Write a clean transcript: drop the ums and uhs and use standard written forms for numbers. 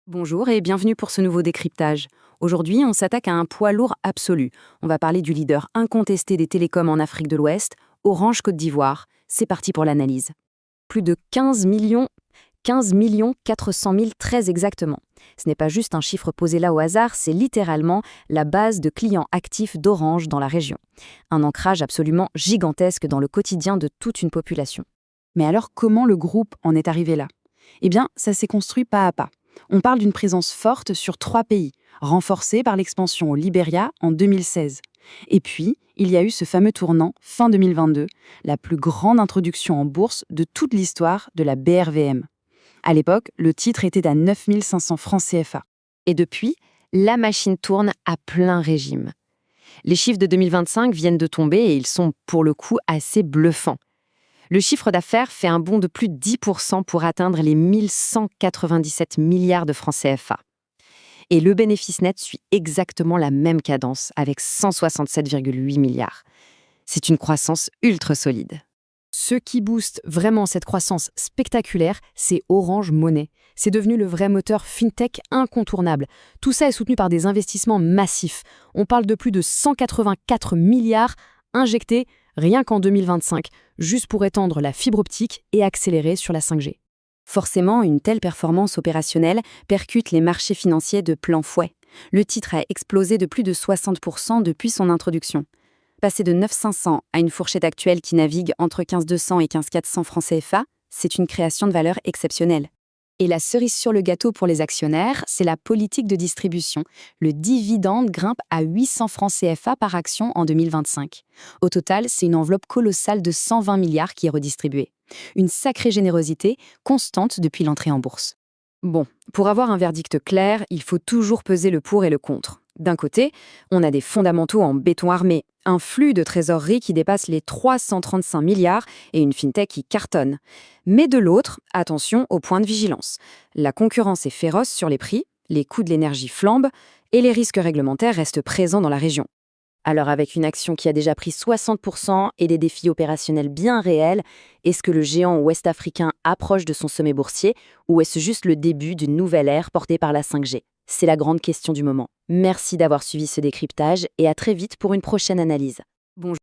Bonjour et bienvenue pour ce nouveau décryptage. Aujourd'hui, on s'attaque à un poids lourd absolu. On va parler du leader incontesté des télécoms en Afrique de l'Ouest, Orange Côte d'Ivoire. C'est parti pour l'analyse. Plus de 15 millions 400 000 très exactement. Ce n'est pas juste un chiffre posé là au hasard, c'est littéralement la base de clients actifs d'Orange dans la région. Un ancrage absolument gigantesque dans le quotidien de toute une population. Mais alors comment le groupe en est arrivé là? Eh bien, ça s'est construit pas à pas. On parle d'une présence forte sur 3 pays, renforcée par l'expansion au Libéria en 2016. Et puis, il y a eu ce fameux tournant fin 2022, la plus grande introduction en bourse de toute l'histoire de la BRVM. À l'époque, le titre était à 9 500 francs CFA. Et depuis, la machine tourne à plein régime. Les chiffres de 2025 viennent de tomber et ils sont pour le coup assez bluffants. Le chiffre d'affaires fait un bond de plus de 10% pour atteindre les 1197 milliards de francs CFA. Et le bénéfice net suit exactement la même cadence, avec 167,8 milliards. C'est une croissance ultra solide. Ce qui booste vraiment cette croissance spectaculaire, c'est Orange Money. C'est devenu le vrai moteur fintech incontournable. Tout ça est soutenu par des investissements massifs. On parle de plus de 184 milliards injectés rien qu'en 2025, juste pour étendre la fibre optique et accélérer sur la 5G. Forcément, une telle performance opérationnelle percute les marchés financiers de plein fouet. Le titre a explosé de plus de 60% depuis son introduction. Passer de 9 500 à une fourchette actuelle qui navigue entre 15 200 et 15 400 francs CFA, c'est une création de valeur exceptionnelle. Et la cerise sur le gâteau pour les actionnaires, c'est la politique de distribution. Le dividende grimpe à 800 francs CFA par action en 2025. Au total, c'est une enveloppe colossale de 120 milliards qui est redistribuée. Une sacrée générosité, constante depuis l'entrée en bourse. Bon, pour avoir un verdict clair, il faut toujours peser le pour et le contre. D'un côté, on a des fondamentaux en béton armé, un flux de trésorerie qui dépasse les 335 milliards et une fintech qui cartonne. Mais de l'autre, attention au point de vigilance. La concurrence est féroce sur les prix, les coûts de l'énergie flambent et les risques réglementaires restent présents dans la région. Alors avec une action qui a déjà pris 60% et des défis opérationnels bien réels, est-ce que le géant ouest-africain approche de son sommet boursier ou est-ce juste le début d'une nouvelle ère portée par la 5G? C'est la grande question du moment. Merci d'avoir suivi ce décryptage et à très vite pour une prochaine analyse. Bonjour.